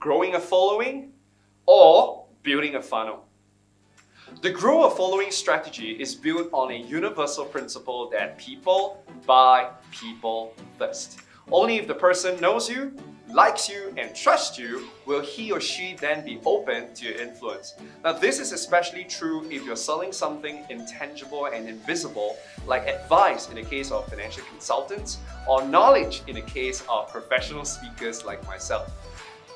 growing a following or building a funnel. The grow a following strategy is built on a universal principle that people buy people first. Only if the person knows you, likes you, and trusts you will he or she then be open to your influence. Now, this is especially true if you're selling something intangible and invisible, like advice in the case of financial consultants, or knowledge in the case of professional speakers like myself.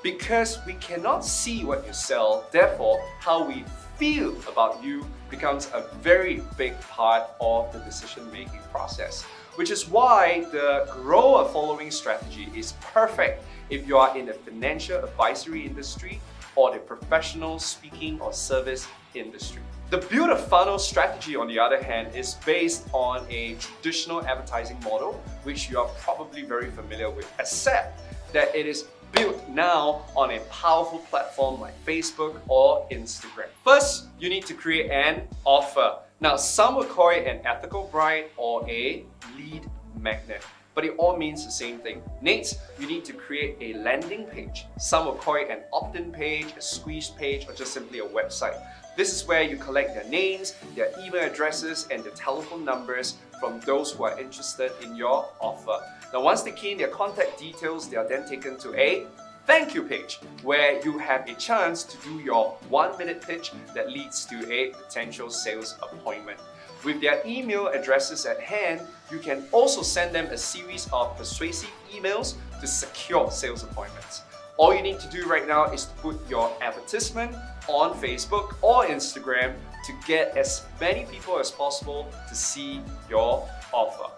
Because we cannot see what you sell, therefore, how we feel about you becomes a very big part of the decision-making process. Which is why the grow a following strategy is perfect if you are in the financial advisory industry or the professional speaking or service industry. The build a funnel strategy, on the other hand, is based on a traditional advertising model, which you are probably very familiar with, except that it is built now on a powerful platform like Facebook or Instagram. First, you need to create an offer. Now, some would call it an ethical bribe or a lead magnet, but it all means the same thing. Next, you need to create a landing page. Some will call it an opt-in page, a squeeze page, or just simply a website. This is where you collect their names, their email addresses, and their telephone numbers from those who are interested in your offer. Now, once they key in their contact details, they are then taken to a thank you page, where you have a chance to do your 1-minute pitch that leads to a potential sales appointment. With their email addresses at hand, you can also send them a series of persuasive emails to secure sales appointments. All you need to do right now is to put your advertisement on Facebook or Instagram to get as many people as possible to see your offer.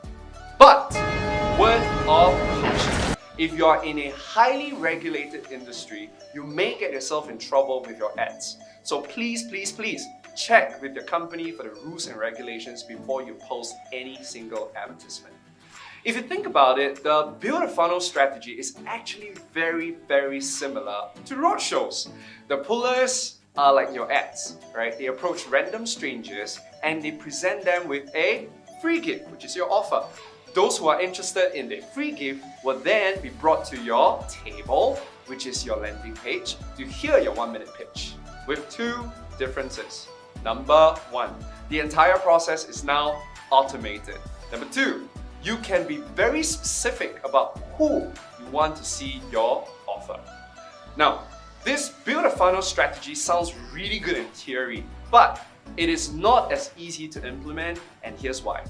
But, word of caution. If you are in a highly regulated industry, you may get yourself in trouble with your ads. So please check with your company for the rules and regulations before you post any single advertisement. If you think about it, the build a funnel strategy is actually very similar to roadshows. The pullers are like your ads, right? They approach random strangers and they present them with a free gift, which is your offer. Those who are interested in the free gift will then be brought to your table, which is your landing page, to hear your 1-minute pitch, with 2 differences. Number 1, the entire process is now automated. Number 2, you can be very specific about who you want to see your offer. Now, this build a funnel strategy sounds really good in theory, but it is not as easy to implement, and here's why.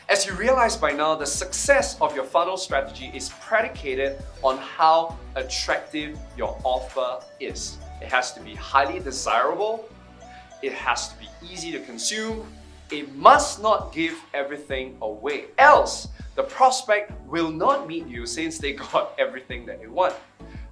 As you realize by now, the success of your funnel strategy is predicated on how attractive your offer is. It has to be highly desirable, it has to be easy to consume, it must not give everything away, else the prospect will not meet you since they got everything that they want.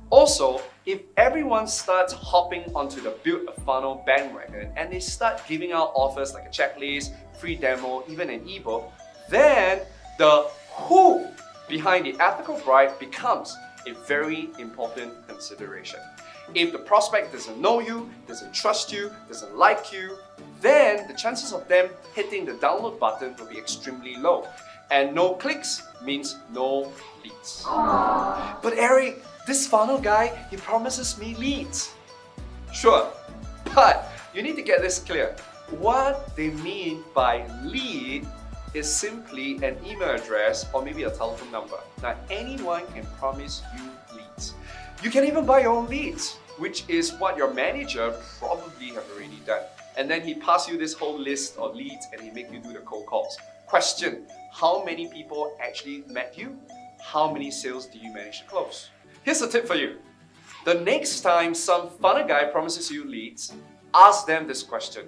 Also, if everyone starts hopping onto the build a funnel bandwagon and they start giving out offers like a checklist, free demo, even an ebook, then the who behind the ethical bribe becomes a very important consideration. If the prospect doesn't know you, doesn't trust you, doesn't like you, then the chances of them hitting the download button will be extremely low. And no clicks means no leads. But Eric, this funnel guy, he promises me leads. Sure, but you need to get this clear. What they mean by lead is simply an email address or maybe a telephone number. Now, anyone can promise you leads. You can even buy your own leads, which is what your manager probably have already done. And then he pass you this whole list of leads and he make you do the cold calls. Question, how many people actually met you? How many sales do you manage to close? Here's a tip for you. The next time some funnel guy promises you leads, ask them this question.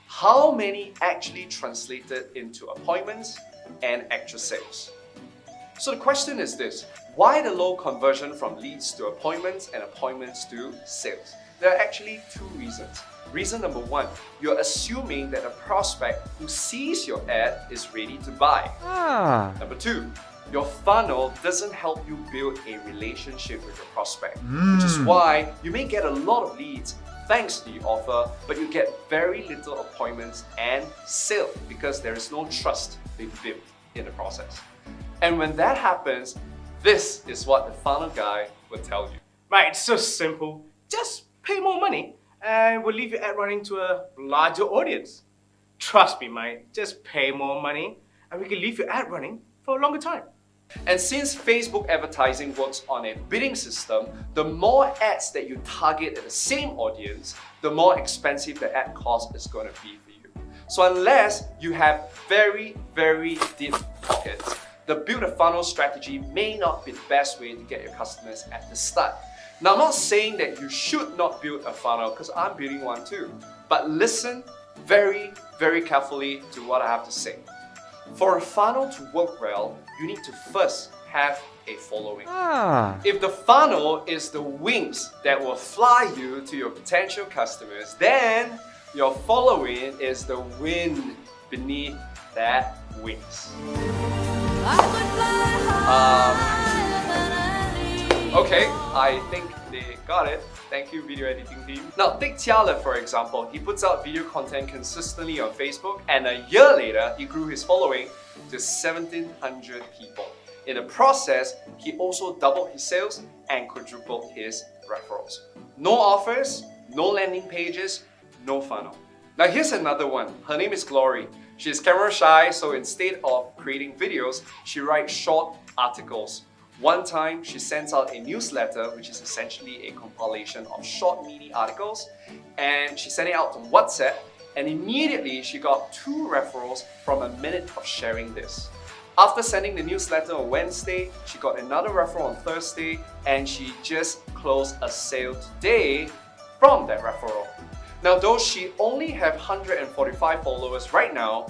How many actually translated into appointments and actual sales? So the question is this, why the low conversion from leads to appointments and appointments to sales? There are actually 2 reasons. Reason number 1, you're assuming that a prospect who sees your ad is ready to buy. Number 2, your funnel doesn't help you build a relationship with your prospect, which is why you may get a lot of leads thanks to the offer, but you get very little appointments and sale because there is no trust being built in the process. And when that happens, this is what the funnel guy will tell you. Right, it's so simple. Just pay more money and we'll leave your ad running to a larger audience. Trust me, mate, just pay more money and we can leave your ad running for a longer time. And since Facebook advertising works on a bidding system, the more ads that you target at the same audience, the more expensive the ad cost is going to be for you. So unless you have very, very deep pockets, the build a funnel strategy may not be the best way to get your customers at the start. Now, I'm not saying that you should not build a funnel, because I'm building one too. But listen very, very carefully to what I have to say. For a funnel to work well, you need to first have a following. If the funnel is the wings that will fly you to your potential customers, then your following is the wind beneath that wings. Okay, I think they got it. Thank you, video editing team. Now, take Tiala for example. He puts out video content consistently on Facebook, and a year later, he grew his following to 1,700 people. In the process, he also doubled his sales and quadrupled his referrals. No offers, no landing pages, no funnel. Now here's another one. Her name is Glory. She's camera shy, so instead of creating videos, she writes short articles. One time, she sends out a newsletter, which is essentially a compilation of short mini articles, and she sent it out on WhatsApp, and immediately she got 2 referrals from a minute of sharing this. After sending the newsletter on Wednesday, she got another referral on Thursday, and she just closed a sale today from that referral. Now, though she only have 145 followers right now,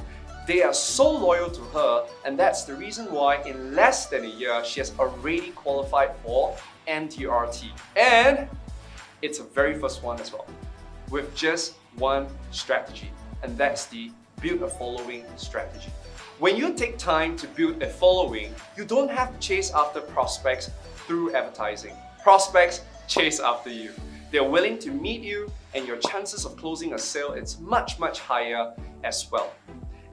they are so loyal to her, and that's the reason why in less than a year, she has already qualified for MDRT. And it's a very first one as well, with just one strategy, and that's the build a following strategy. When you take time to build a following, you don't have to chase after prospects through advertising. Prospects chase after you. They're willing to meet you, and your chances of closing a sale is much, much higher as well.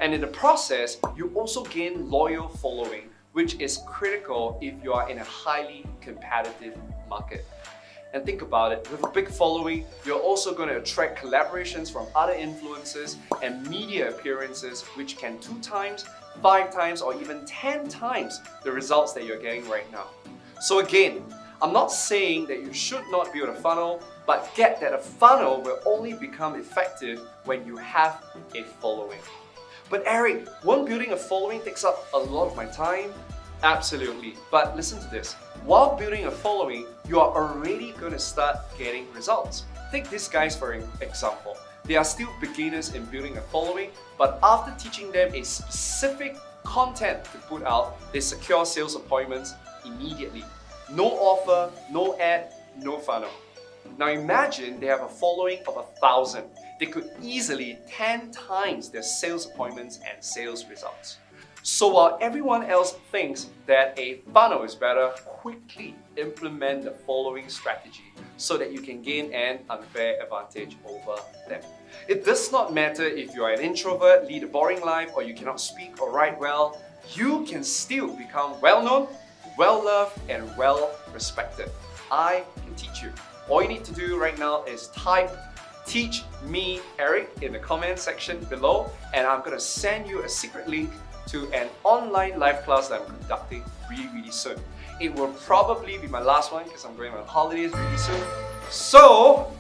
And in the process, you also gain loyal following, which is critical if you are in a highly competitive market. And think about it, with a big following, you're also going to attract collaborations from other influencers and media appearances, which can 2 times, 5 times, or even 10 times the results that you're getting right now. So again, I'm not saying that you should not build a funnel, but get that a funnel will only become effective when you have a following. But Eric, won't building a following takes up a lot of my time? Absolutely, but listen to this. While building a following, you are already going to start getting results. Take these guys for example. They are still beginners in building a following, but after teaching them a specific content to put out, they secure sales appointments immediately. No offer, no ad, no funnel. Now imagine they have a following of 1,000. They could easily 10 times their sales appointments and sales results. So while everyone else thinks that a funnel is better, quickly implement the following strategy so that you can gain an unfair advantage over them. It does not matter if you are an introvert, lead a boring life, or you cannot speak or write well, you can still become well-known, well-loved, and well-respected. I can teach you. All you need to do right now is type "Teach me Eric" in the comment section below, and I'm going to send you a secret link to an online live class that I'm conducting really soon. It will probably be my last one because I'm going on holidays really soon. So